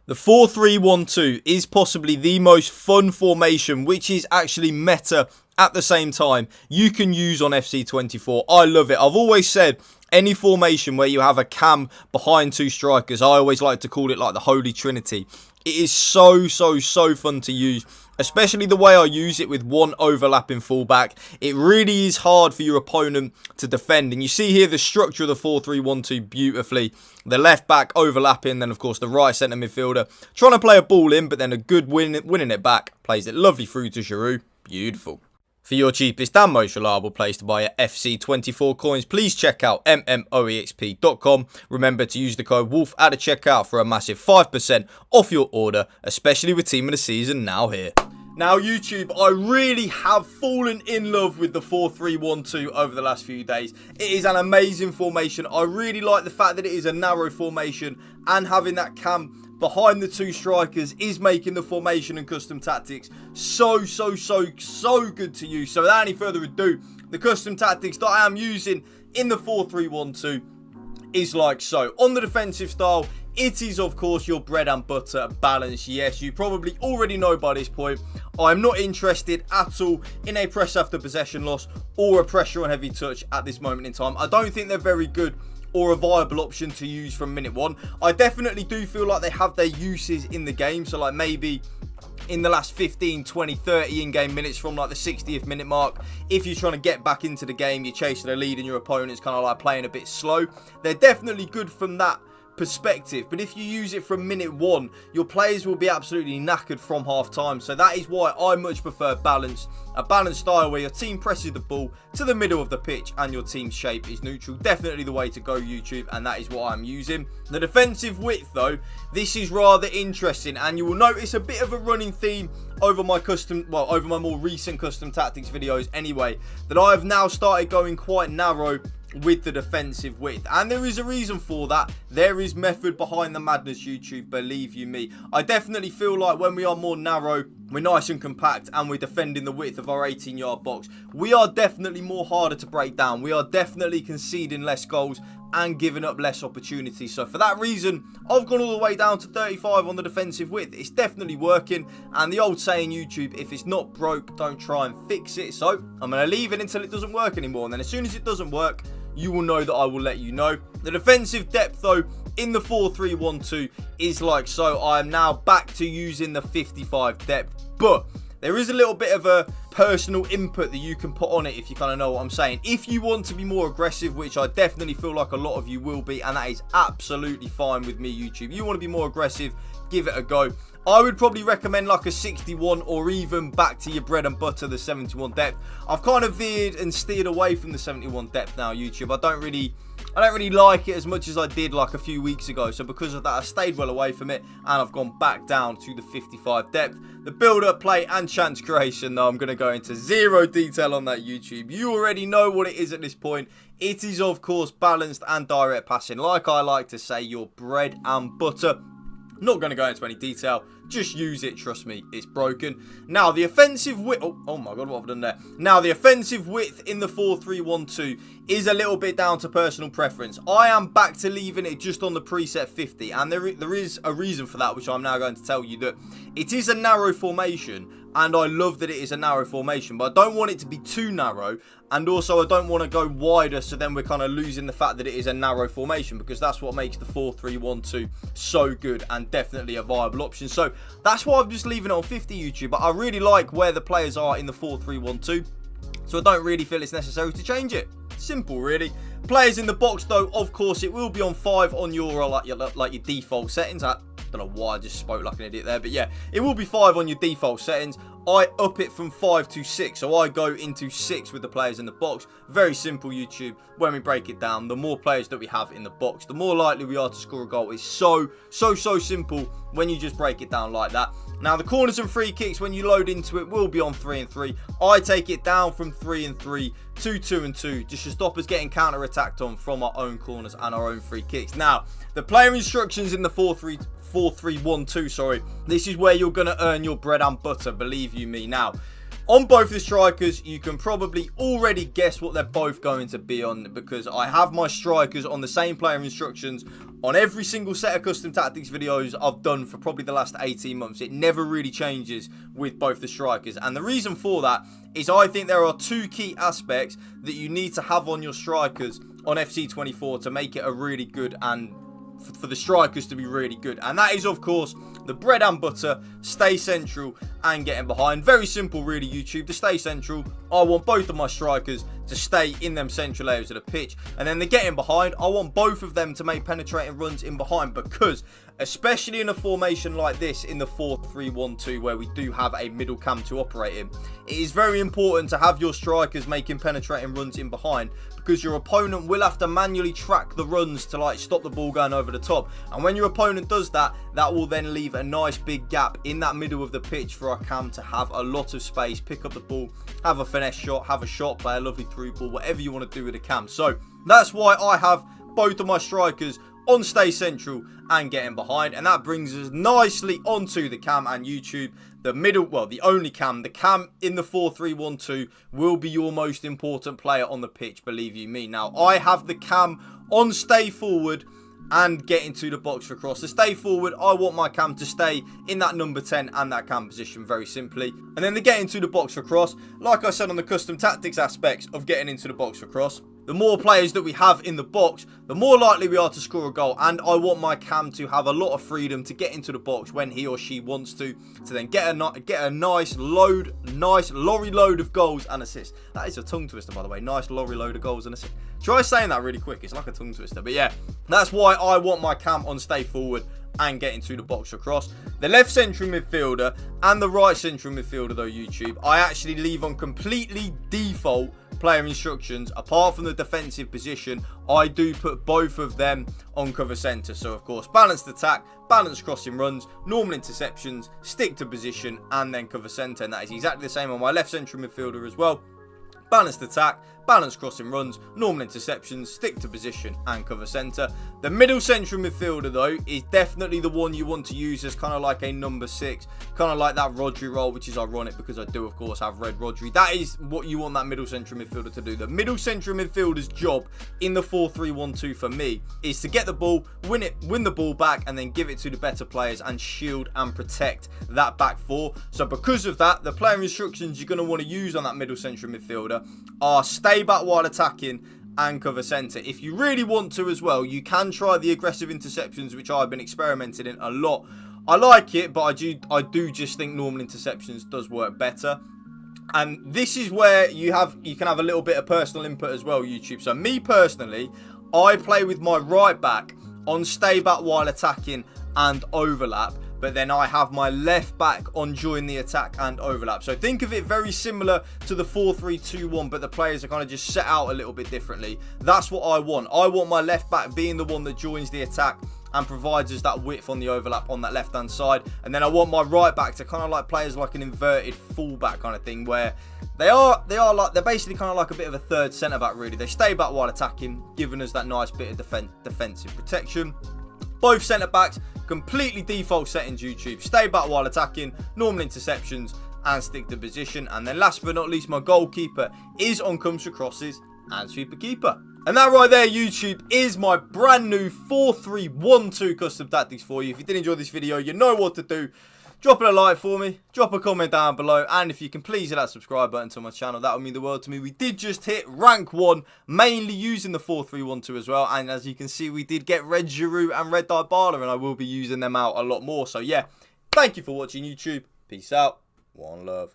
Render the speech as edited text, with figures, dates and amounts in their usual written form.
The 4-3-1-2 is possibly the most fun formation, which is actually meta at the same time, you can use on FC24. I love it. I've always said any formation where you have a cam behind two strikers, I always like to call it like the Holy Trinity. It is so fun to use, especially the way I use it with one overlapping fullback. It really is hard for your opponent to defend. And you see here the structure of the 4-3-1-2 beautifully. The left back overlapping, then of course the right centre midfielder trying to play a ball in, but then a good winning it back. Plays it lovely through to Giroud. Beautiful. For your cheapest and most reliable place to buy your FC24 coins, please check out mmoexp.com. Remember to use the code WOLF at the checkout for a massive 5% off your order, especially with Team of the Season now here. Now YouTube, I really have fallen in love with the 4-3-1-2 over the last few days. It is an amazing formation. I really like the fact that it is a narrow formation, and having that cam behind the two strikers is making the formation and custom tactics so good to use. So without any further ado, the custom tactics that I am using in the 4-3-1-2 is like so. On the defensive style, it is of course your bread and butter balance. Yes, you probably already know by this point, I'm not interested at all in a press after possession loss or a pressure on heavy touch at this moment in time. I don't think they're very good or a viable option to use from minute one. I definitely do feel like they have their uses in the game. So like maybe in the last 15, 20, 30 in-game minutes from like the 60th minute mark, if you're trying to get back into the game, you're chasing a lead and your opponent's kind of like playing a bit slow. They're definitely good from that perspective, but if you use it from minute one, your players will be absolutely knackered from half time. So that is why I much prefer balance, a balanced style where your team presses the ball to the middle of the pitch and your team's shape is neutral. Definitely the way to go, YouTube, and that is what I'm using. The defensive width though, this is rather interesting, and you will notice a bit of a running theme over my over my more recent custom tactics videos anyway, that I've now started going quite narrow with the defensive width, and there is a reason for that. There is method behind the madness, YouTube, believe you me. I definitely feel like when we are more narrow, we're nice and compact, and we're defending the width of our 18-yard box, we are definitely more harder to break down. We are definitely conceding less goals and giving up less opportunities. So for that reason, I've gone all the way down to 35 on the defensive width. It's definitely working, and the old saying, YouTube, if it's not broke, don't try and fix it. So I'm going to leave it until it doesn't work anymore, and then as soon as it doesn't work, you will know that I will let you know. The defensive depth though in the 4-3-1-2 is like so. I am now back to using the 55 depth, but there is a little bit of a personal input that you can put on it if you kind of know what I'm saying. If you want to be more aggressive, which I definitely feel like a lot of you will be, and that is absolutely fine with me, YouTube. You want to be more aggressive, give it a go. I would probably recommend like a 61 or even back to your bread and butter, the 71 depth. I've kind of veered and steered away from the 71 depth now, YouTube. I don't really like it as much as I did like a few weeks ago. So because of that, I stayed well away from it, and I've gone back down to the 55 depth. The build-up, play and chance creation, though, I'm going to go into zero detail on that, YouTube. You already know what it is at this point. It is, of course, balanced and direct passing. Like I like to say, your bread and butter. Not going to go into any detail. Just use it. Trust me, it's broken. Now, the offensive width... Oh my God, what have I done there? Now, the offensive width in the 4-3-1-2 is a little bit down to personal preference. I am back to leaving it just on the preset 50. And there is a reason for that, which I'm now going to tell you, that it is a narrow formation. And I love that it is a narrow formation, but I don't want it to be too narrow. And also, I don't want to go wider, so then we're kind of losing the fact that it is a narrow formation, because that's what makes the 4-3-1-2 so good and definitely a viable option. So that's why I'm just leaving it on 50, YouTube. But I really like where the players are in the 4-3-1-2, so I don't really feel it's necessary to change it. Simple, really. Players in the box, though, of course, it will be on 5 on your like your default settings. I don't know why I just spoke like an idiot there, but yeah, it will be 5 on your default settings. I up it from 5 to 6, so I go into 6 with the players in the box. Very simple, YouTube. When we break it down, the more players that we have in the box, the more likely we are to score a goal. It's so simple when you just break it down like that. Now, the corners and free kicks, when you load into it, will be on 3 and 3. I take it down from 3 and 3 to 2 and 2, just to stop us getting counter-attacked on from our own corners and our own free kicks. Now, the player instructions in the 4-3-1-2, sorry, this is where you're going to earn your bread and butter, believe you me. Now, On both the strikers, you can probably already guess what they're both going to be on, because I have my strikers on the same player instructions on every single set of custom tactics videos I've done for probably the last 18 months. It never really changes with both the strikers. And the reason for that is I think there are two key aspects that you need to have on your strikers on FC24 to make it a really good, and for the strikers to be really good. And that is, of course, the bread and butter, stay central and getting behind. Very simple really, YouTube. To stay central, I want both of my strikers to stay in them central areas of the pitch. And then the getting behind, I want both of them to make penetrating runs in behind, because especially in a formation like this, in the 4-3-1-2, where we do have a middle cam to operate in, it is very important to have your strikers making penetrating runs in behind, because your opponent will have to manually track the runs to like stop the ball going over the top. And when your opponent does that, that will then leave a nice big gap in that middle of the pitch for our cam to have a lot of space, pick up the ball, have a finesse shot, have a shot play, a lovely through ball, whatever you want to do with the cam. So that's why I have both of my strikers on stay central and getting behind. And that brings us nicely onto the cam and YouTube. The middle, well, the only cam, the cam in the 4-3-1-2 will be your most important player on the pitch, believe you me. Now, I have the cam on stay forward and get into the box for cross. To stay forward, I want my cam to stay in that number 10 and that cam position, very simply. And then the get into the box for cross, like I said on the custom tactics aspects of getting into the box for cross, the more players that we have in the box, the more likely we are to score a goal. And I want my cam to have a lot of freedom to get into the box when he or she wants to then get a nice lorry load of goals and assists. That is a tongue twister, by the way. Nice lorry load of goals and assists. Try saying that really quick. It's like a tongue twister. But yeah, that's why I want my cam on stay forward and get into the box across. The left central midfielder and the right central midfielder, though, YouTube, I actually leave on completely default player instructions. Apart from the defensive position, I do put both of them on cover centre. So of course, balanced attack, balanced crossing runs, normal interceptions, stick to position, and then cover centre. And that is exactly the same on my left central midfielder as well. Balanced attack, balanced crossing runs, normal interceptions, stick to position, and cover centre. The middle central midfielder, though, is definitely the one you want to use as kind of like a number 6, kind of like that Rodri role, which is ironic because I do, of course, have red Rodri. That is what you want that middle central midfielder to do. The middle central midfielder's job in the 4-3-1-2 for me is to get the ball, win the ball back, and then give it to the better players and shield and protect that back four. So because of that, the player instructions you're going to want to use on that middle central midfielder are stay back while attacking and cover centre. If you really want to as well, you can try the aggressive interceptions, which I've been experimenting in a lot. I like it, but I do just think normal interceptions does work better. And this is where you can have a little bit of personal input as well, YouTube. So me personally, I play with my right back on stay back while attacking and overlap, but then I have my left back on join the attack and overlap. So think of it very similar to the 4-3-2-1, but the players are kind of just set out a little bit differently. That's what I want. I want my left back being the one that joins the attack and provides us that width on the overlap on that left hand side. And then I want my right back to kind of like play as like an inverted fullback kind of thing, where they're basically kind of like a bit of a third centre back really. They stay back while attacking, giving us that nice bit of defensive protection. Both centre backs, completely default settings, YouTube. Stay back while attacking, normal interceptions, and stick to position. And then last but not least, my goalkeeper is on comes for crosses and sweeper keeper. And that right there, YouTube, is my brand new 4-3-1-2 custom tactics for you. If you did enjoy this video, you know what to do. Drop a like for me, drop a comment down below, and if you can please hit that subscribe button to my channel, that would mean the world to me. We did just hit rank 1, mainly using the 4-3-1-2 as well, and as you can see, we did get red Giroud and red Dybala, and I will be using them out a lot more. So yeah, thank you for watching, YouTube. Peace out. One love.